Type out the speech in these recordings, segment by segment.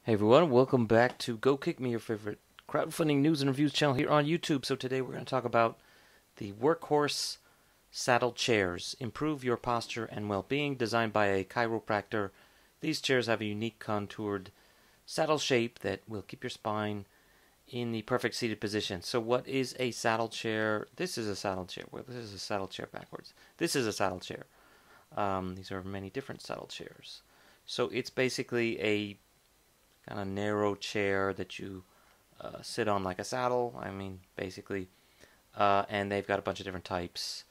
Hey everyone, welcome back to Go Kick Me, your favorite crowdfunding news and reviews channel here on YouTube. So today we're going to talk about the Workhorse saddle chairs. Improve your posture and well-being, designed by a chiropractor. These chairs have a unique contoured saddle shape that will keep your spine in the perfect seated position. So what is a saddle chair? This is a saddle chair. Well, this is a saddle chair backwards. This is a saddle chair. These are many different saddle chairs. So it's basically a kind of narrow chair that you sit on like a saddle. I mean, basically. And they've got a bunch of different types.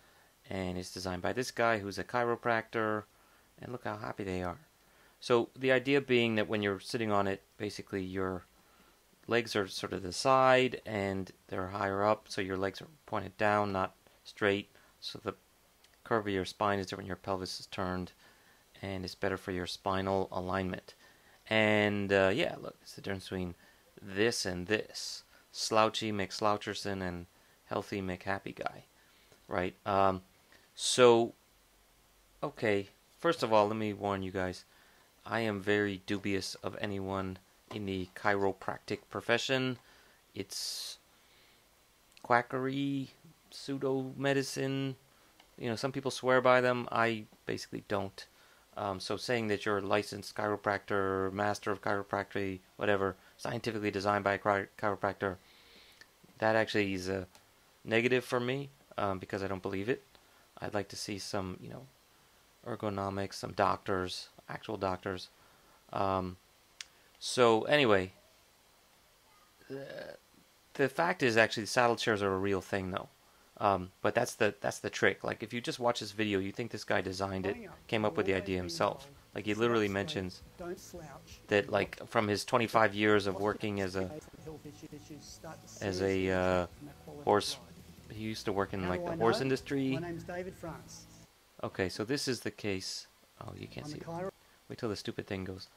And it's designed by this guy who's a chiropractor. And look how happy they are. So the idea being that when you're sitting on it, basically your legs are sort of to the side and they're higher up. So your legs are pointed down, not straight. So the curve of your spine is different. Your pelvis is turned. And it's better for your spinal alignment. And yeah, look, it's the difference between this and this. Slouchy McSloucherson and healthy McHappy guy, right? So, okay, first of all, let me warn you guys. I am very dubious of anyone in the chiropractic profession. It's quackery, pseudo-medicine. You know, some people swear by them. I basically don't. So saying that you're a licensed chiropractor, master of chiropractic, whatever, scientifically designed by a chiropractor, that actually is a negative for me because I don't believe it. I'd like to see some, ergonomics, some doctors, actual doctors. So anyway, the fact is actually saddle chairs are a real thing though. But that's the trick. Like if you just watch this video, you think this guy designed it, came up with the idea himself. Like he literally mentions that like from his 25 years of working as a horse, he used to work in like the horse industry. My name's David France. Okay, so this is the case. Oh, you can't see it. Wait till the stupid thing goes.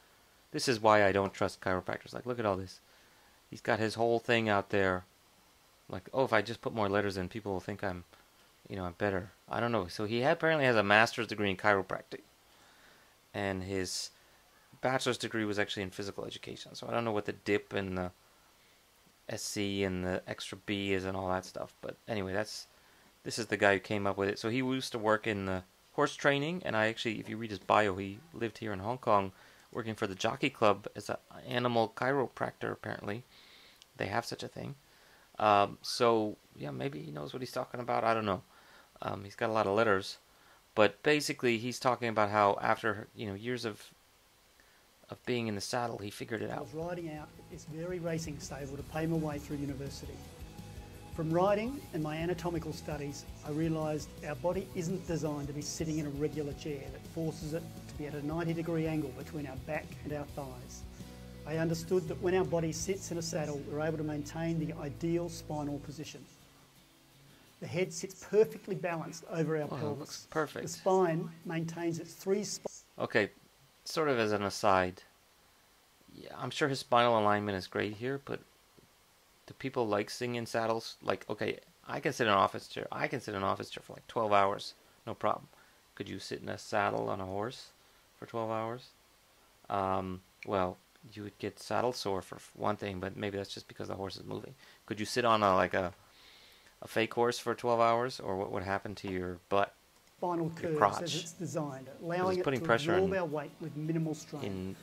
This is why I don't trust chiropractors. Like look at all this. He's got his whole thing out there. Like, oh, if I just put more letters in, people will think I'm better. I don't know. So he apparently has a master's degree in chiropractic. And his bachelor's degree was actually in physical education. So I don't know what the dip and the SC and the extra B is and all that stuff. But anyway, this is the guy who came up with it. So he used to work in the horse training. And I actually, if you read his bio, he lived here in Hong Kong working for the Jockey Club as an animal chiropractor, apparently. They have such a thing. So yeah, maybe he knows what he's talking about. I don't know. He's got a lot of letters, but basically he's talking about how after years of being in the saddle, he figured it out. I was riding out at this very racing stable to pay my way through university. From riding and my anatomical studies, I realised our body isn't designed to be sitting in a regular chair that forces it to be at a 90-degree angle between our back and our thighs. I understood that when our body sits in a saddle, we're able to maintain the ideal spinal position. The head sits perfectly balanced over our pelvis. Looks perfect. The spine maintains its three spines. Okay, sort of as an aside, yeah, I'm sure his spinal alignment is great here, but do people like sitting in saddles? Like, okay, I can sit in an office chair. I can sit in an office chair for like 12 hours, no problem. Could you sit in a saddle on a horse for 12 hours? Well, you would get saddle sore for one thing, but maybe that's just because the horse is moving. Could you sit on a fake horse for 12 hours, or what would happen to your butt, Spinal your curves crotch? as it's designed, allowing it putting to pressure absorb our weight with minimal strain. in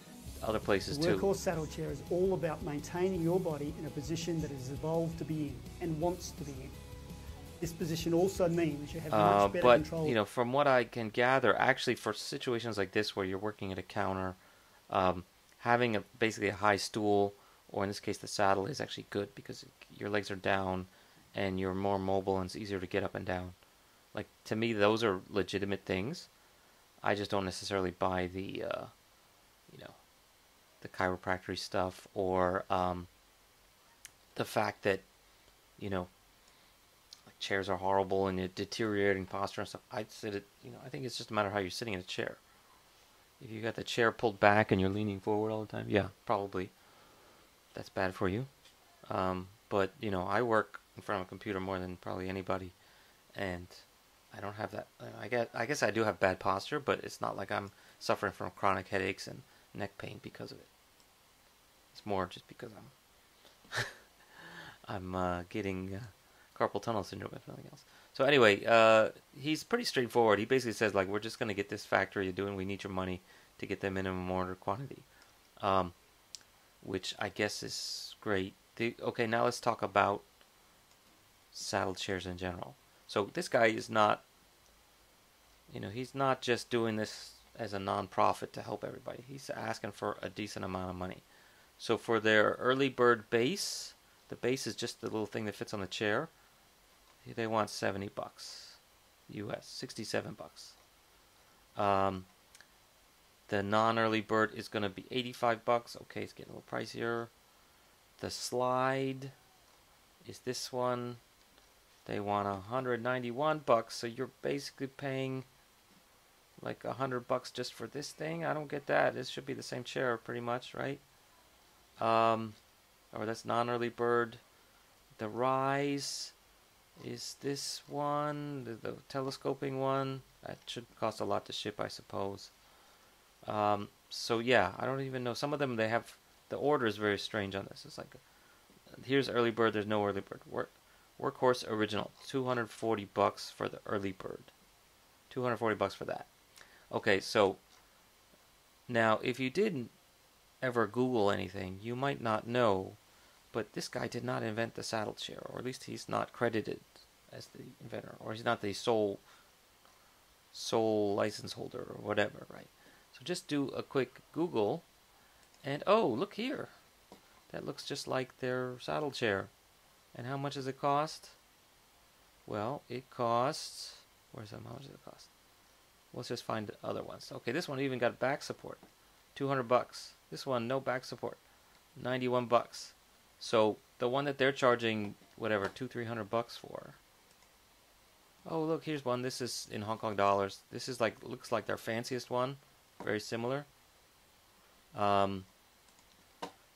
other places The too. Workhorse saddle chair is all about maintaining your body in a position that is evolved to be in and wants to be in. This position also means you have much better control. But from what I can gather, actually, for situations like this where you're working at a counter, having basically a high stool, or in this case the saddle, is actually good because your legs are down and you're more mobile and it's easier to get up and down. Like, to me, those are legitimate things. I just don't necessarily buy the chiropractic stuff, or the fact that like chairs are horrible and you're deteriorating posture and stuff. I think it's just a matter of how you're sitting in a chair. If you got the chair pulled back and you're leaning forward all the time, yeah, probably that's bad for you. But I work in front of a computer more than probably anybody, and I don't have that. I guess I do have bad posture, but it's not like I'm suffering from chronic headaches and neck pain because of it. It's more just because I'm getting carpal tunnel syndrome, if nothing else. So anyway, he's pretty straightforward. He basically says, like, we're just going to get this factory you're doing. We need your money to get the minimum order quantity, which I guess is great. Okay, now let's talk about saddle chairs in general. So this guy is not, he's not just doing this as a non-profit to help everybody. He's asking for a decent amount of money. So for their early bird base, the base is just the little thing that fits on the chair. They want $70 US, 67 bucks. The non-early bird is going to be 85 bucks. Okay, it's getting a little pricier. The slide is this one. They want 191 bucks, so you're basically paying like 100 bucks just for this thing. I don't get that. This should be the same chair pretty much, right? Or that's non-early bird. The rise is this one, the telescoping one. That should cost a lot to ship, I suppose. So yeah, I don't even know. Some of them, they have, the order is very strange on this. It's like, here's early bird, there's no early bird. Workhorse original, 240 bucks for the early bird. 240 bucks for that. Okay, so now if you didn't ever Google anything, you might not know, but this guy did not invent the saddle chair, or at least he's not credited as the inventor, or he's not the sole license holder or whatever, right? So just do a quick Google, and oh, look here. That looks just like their saddle chair. And how much does it cost? Well, it costs, where's that? How much does it cost? Let's just find the other ones. Okay, this one even got back support. 200 bucks. This one, no back support. 91 bucks. So the one that they're charging, whatever, 200-300 bucks for. Oh, look, here's one. This is in Hong Kong dollars. This is like, looks like their fanciest one. Very similar.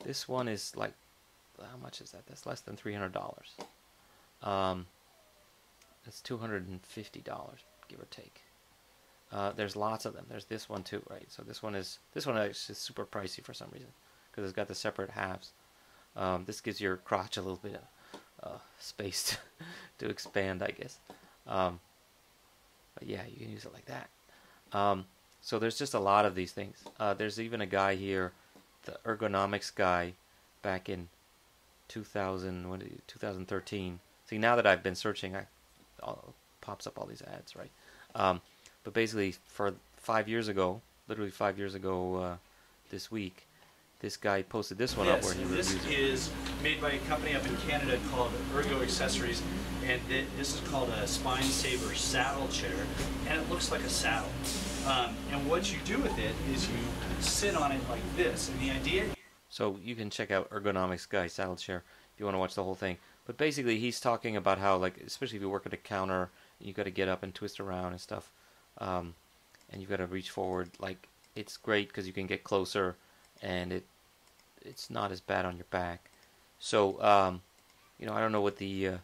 This one is like, how much is that? That's less than $300. That's $250, give or take. There's lots of them. There's this one too, right? So this one actually is super pricey for some reason because it's got the separate halves. This gives your crotch a little bit of space to expand, I guess. But yeah, you can use it like that. So there's just a lot of these things. There's even a guy here, the ergonomics guy, back in 2013. See, now that I've been searching, pops up all these ads, right? But basically, for 5 years ago, literally 5 years ago this week, this guy posted this one up where he reviews it. This is made by a company up in Canada called Ergo Accessories, and this is called a Spine Saver saddle chair, and it looks like a saddle. And what you do with it is you sit on it like this, and the idea... So you can check out Ergonomics Guy Saddle Chair if you want to watch the whole thing. But basically, he's talking about how, like, especially if you work at a counter, you got to get up and twist around and stuff, and you've got to reach forward. Like, it's great because you can get closer, and it's not as bad on your back. So, I don't know what this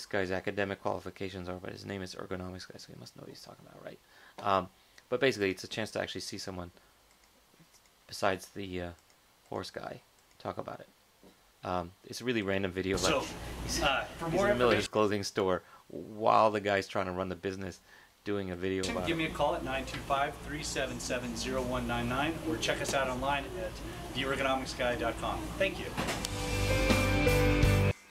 guy's academic qualifications are, but his name is Ergonomics Guy, so he must know what he's talking about, right? But basically, it's a chance to actually see someone besides the horse guy talk about it. It's a really random video. So, he's for in more the middle of his clothing store while the guy's trying to run the business, doing a video about give it. me a call at 925-377-0199 or check us out online at theergonomicsguy.com. Thank you.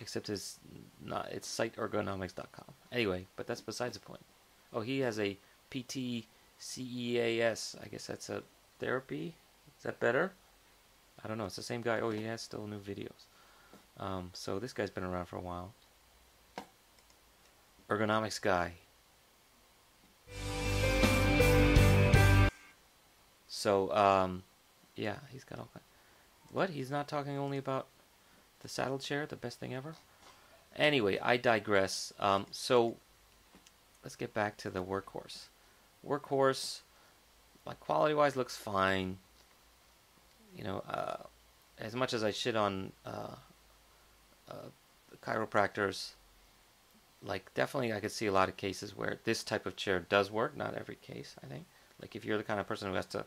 Except it's siteergonomics.com. Anyway, but that's besides the point. Oh, he has a PTCEAS. I guess that's a therapy. Is that better? I don't know. It's the same guy. Oh, he has still new videos. So this guy's been around for a while. Ergonomics Guy. So, yeah, he's got all kinds. What? He's not talking only about the saddle chair, the best thing ever? Anyway, I digress. So, let's get back to the Workhorse. Workhorse, like, quality-wise, looks fine. As much as I shit on the chiropractors, like, definitely I could see a lot of cases where this type of chair does work. Not every case, I think. Like, if you're the kind of person who has to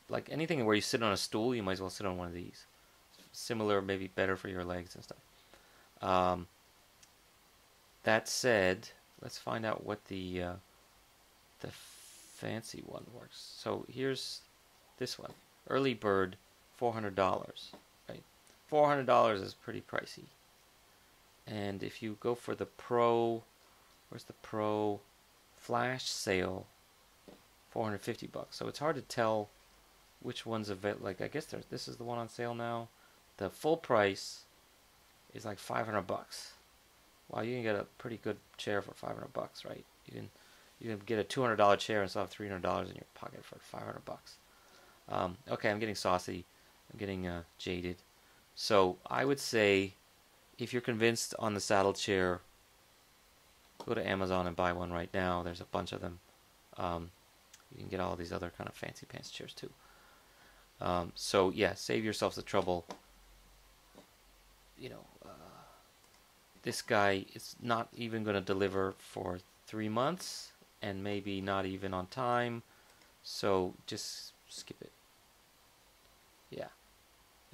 like anything where you sit on a stool, you might as well sit on one of these. Similar, maybe better for your legs and stuff. That said, let's find out what the fancy one works. So here's this one, early bird, $400. Right, $400 is pretty pricey. And if you go for the Pro, where's the Pro flash sale? $450. So it's hard to tell which one's available. Like, I guess this is the one on sale now. The full price is like $500. Wow, you can get a pretty good chair for $500, right? You can get a $200 chair and still have $300 in your pocket for $500. Okay, I'm getting saucy. I'm getting jaded. So I would say, if you're convinced on the saddle chair, go to Amazon and buy one right now. There's a bunch of them. You can get all these other kind of fancy pants chairs too. So yeah, save yourselves the trouble. You know, this guy is not even going to deliver for 3 months, and maybe not even on time. So just skip it. Yeah.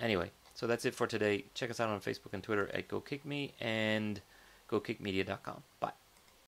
Anyway, so that's it for today. Check us out on Facebook and Twitter at GoKickMe and GoKickMedia.com. Bye.